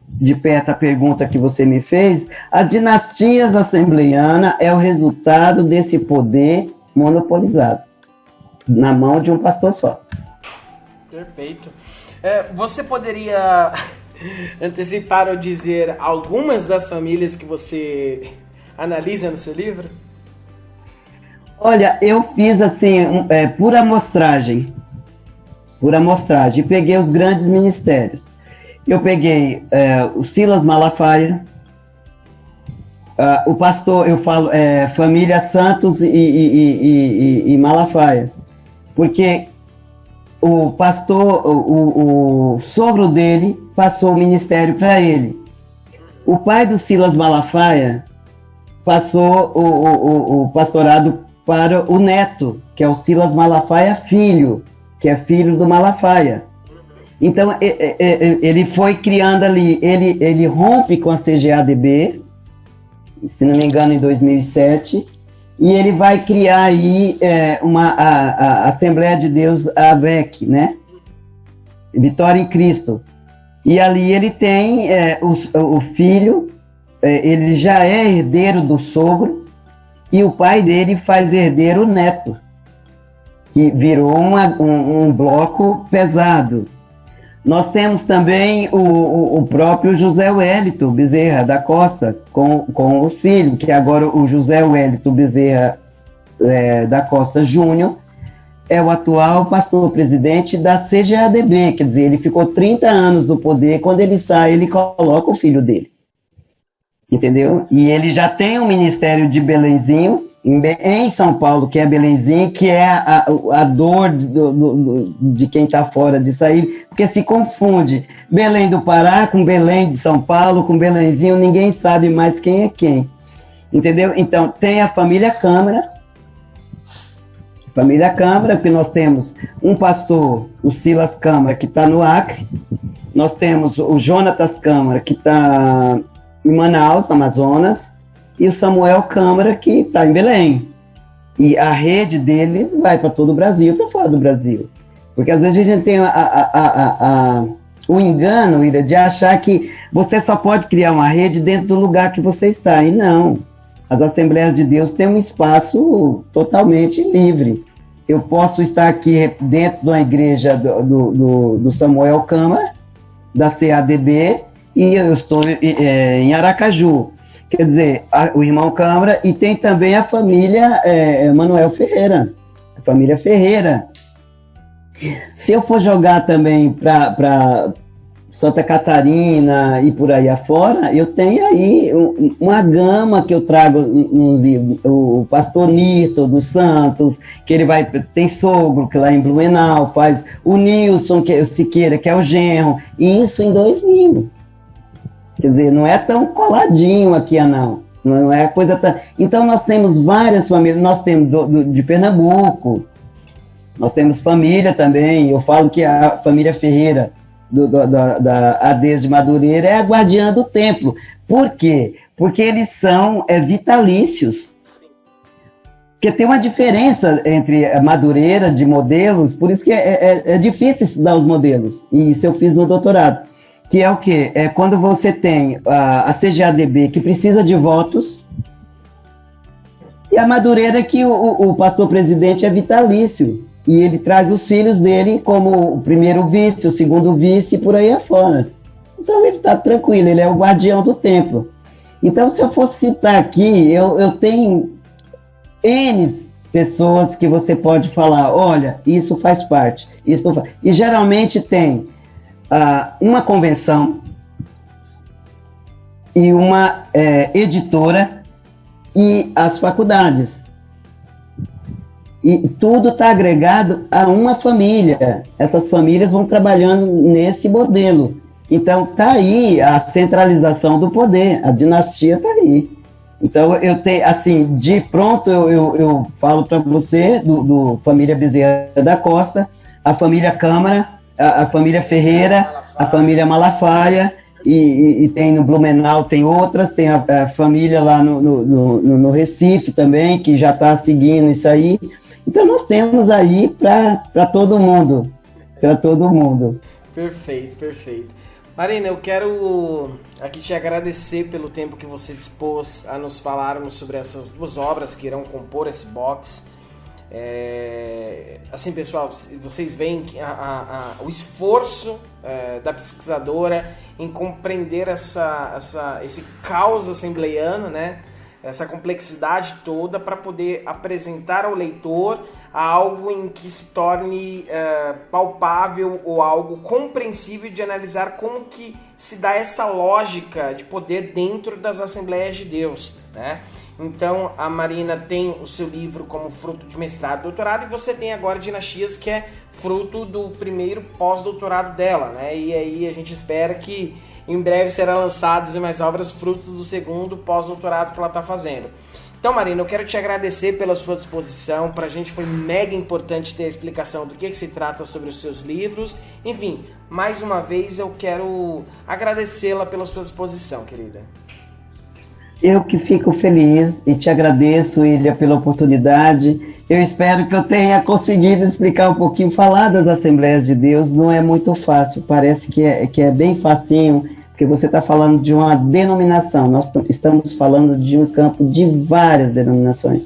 de perto a pergunta que você me fez, as dinastias assembleianas é o resultado desse poder monopolizado na mão de um pastor só. Perfeito. Você poderia antecipar ou dizer algumas das famílias que você analisa no seu livro? Olha, eu fiz assim, por amostragem, peguei os grandes ministérios. Eu peguei o Silas Malafaia, o pastor, eu falo, família Santos e Malafaia, porque o pastor, o sogro dele passou o ministério para ele. O pai do Silas Malafaia passou o pastorado para o neto, que é o Silas Malafaia filho, que é filho do Malafaia. Então, ele foi criando ali, ele rompe com a CGADB, se não me engano, em 2007, e ele vai criar aí a Assembleia de Deus, a AVEC, né? Vitória em Cristo. E ali ele tem o filho, ele já é herdeiro do sogro, e o pai dele faz herdeiro o neto, que virou um bloco pesado. Nós temos também o próprio José Wellington Bezerra da Costa, com o filho, que agora o José Wellington Bezerra da Costa Júnior é o atual pastor-presidente da CGADB, quer dizer, ele ficou 30 anos no poder, quando ele sai, ele coloca o filho dele. Entendeu? E ele já tem um ministério de Belenzinho, em São Paulo, que é Belenzinho, que é a dor de quem está fora disso aí, porque se confunde Belém do Pará com Belém de São Paulo, com Belenzinho, ninguém sabe mais quem é quem. Entendeu? Então, tem a família Câmara, que nós temos um pastor, o Silas Câmara, que está no Acre, nós temos o Jonatas Câmara, que está em Manaus, Amazonas, e o Samuel Câmara, que está em Belém. E a rede deles vai para todo o Brasil, para fora do Brasil. Porque às vezes a gente tem o engano, Ira, de achar que você só pode criar uma rede dentro do lugar que você está. E não. As Assembleias de Deus têm um espaço totalmente livre. Eu posso estar aqui dentro da igreja do Samuel Câmara, da CADB, e eu estou em Aracaju. Quer dizer, o irmão Câmara, e tem também a família Manuel Ferreira, a família Ferreira. Se eu for jogar também para Santa Catarina e por aí afora, eu tenho aí uma gama que eu trago nos livros. O pastor Nito dos Santos, que ele tem sogro, que lá em Blumenau faz, o Nilson, que é o Siqueira, que é o genro, e isso em 2000. Quer dizer, não é tão coladinho aqui, não é coisa tão... Então nós temos várias famílias, nós temos de Pernambuco, nós temos família também, eu falo que a família Ferreira, da ADES de Madureira, é a guardiã do templo. Por quê? Porque eles são vitalícios. Porque tem uma diferença entre a Madureira de modelos, por isso que é difícil estudar os modelos. E isso eu fiz no doutorado. Que é o quê? É quando você tem a CGADB, que precisa de votos, e a Madureira, que o pastor presidente é vitalício. E ele traz os filhos dele como o primeiro vice, o segundo vice, e por aí afora. Então ele está tranquilo, ele é o guardião do templo. Então, se eu fosse citar aqui, eu tenho N pessoas que você pode falar, olha, isso faz parte. Isso não faz. E geralmente tem uma convenção e uma editora e as faculdades. E tudo está agregado a uma família. Essas famílias vão trabalhando nesse modelo. Então, está aí a centralização do poder. A dinastia está aí. Então, eu tenho, assim, de pronto, eu falo para você do família Bezerra da Costa, a família Câmara, a família Ferreira, a família Malafaia, e tem no Blumenau, tem outras, tem a família lá no Recife também, que já está seguindo isso aí. Então nós temos aí para todo mundo, Perfeito, perfeito. Marina, eu quero aqui te agradecer pelo tempo que você dispôs a nos falarmos sobre essas duas obras que irão compor esse box. Assim, pessoal, vocês veem o esforço da pesquisadora em compreender esse caos assembleiano, né? Essa complexidade toda para poder apresentar ao leitor algo em que se torne palpável ou algo compreensível de analisar como que se dá essa lógica de poder dentro das Assembleias de Deus, né? Então a Marina tem o seu livro como fruto de mestrado e doutorado, e você tem agora Dinastias, que é fruto do primeiro pós-doutorado dela, né? E aí a gente espera que em breve serão lançadas mais obras frutos do segundo pós-doutorado que ela está fazendo. Então, Marina, eu quero te agradecer pela sua disposição. Para a gente foi mega importante ter a explicação do que se trata sobre os seus livros. Enfim, mais uma vez eu quero agradecê-la pela sua disposição, querida. Eu que fico feliz e te agradeço, Ilha, pela oportunidade. Eu espero que eu tenha conseguido explicar um pouquinho, falar das Assembleias de Deus. Não é muito fácil, parece que é bem facinho, porque você está falando de uma denominação. Nós estamos falando de um campo de várias denominações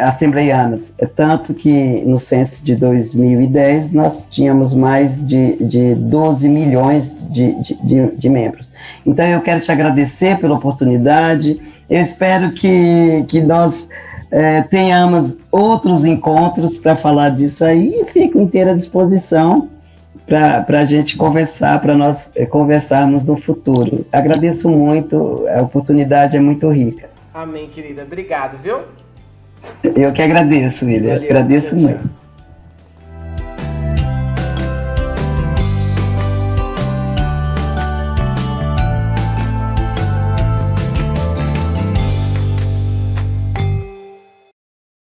assembleianas. Tanto que no censo de 2010 nós tínhamos mais de 12 milhões de membros. Então eu quero te agradecer pela oportunidade. Eu espero que nós tenhamos outros encontros para falar disso aí, e fico inteira à disposição para a gente conversar, para nós conversarmos no futuro. Agradeço muito, a oportunidade é muito rica. Amém, querida. Obrigado, viu? Eu que agradeço, William. Agradeço muito.